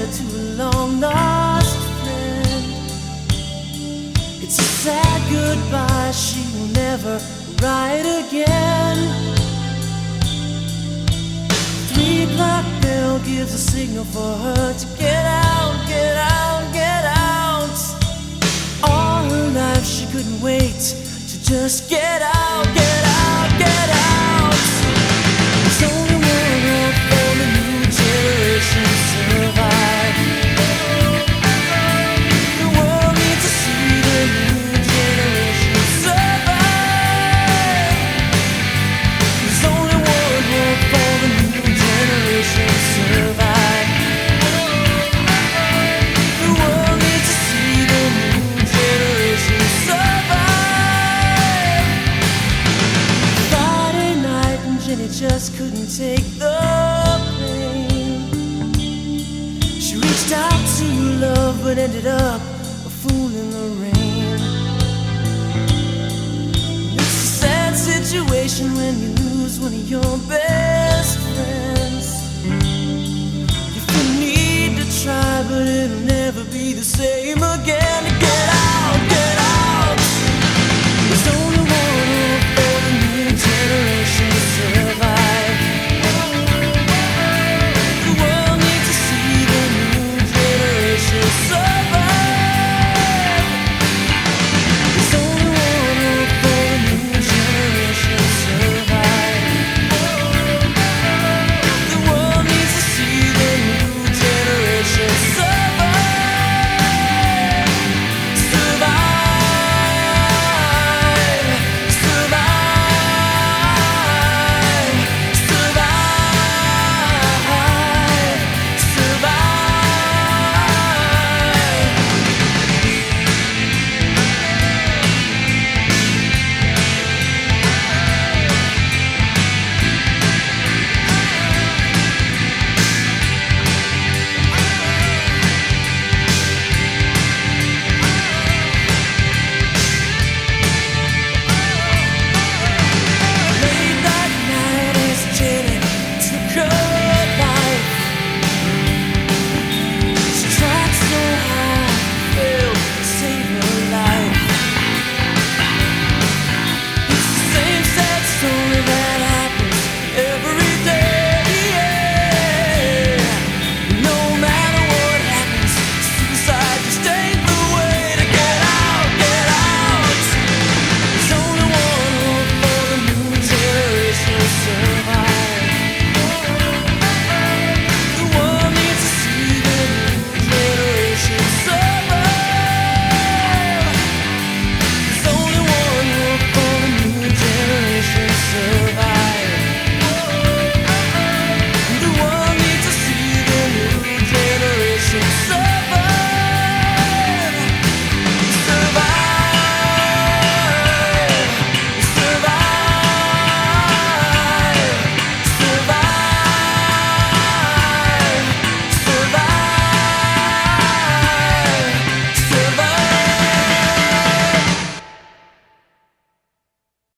letter to a long lost friend. It's a sad goodbye, she will never write again. 3 o'clock bell gives a signal for her to get out, get out, get out. All her life she couldn't wait to just get out, get out, get out. There's only one hope for the new generation to survive. The world needs to see the new generation survive. There's only one hope for the new generation to survive. The world needs to see the new generation survive. Friday night and Jenny just couldn't take the pain. She reached out to love but ended up a fool in the rain. It's a sad situation when you lose one of your best friends. You need to try, but it'll never be the same again.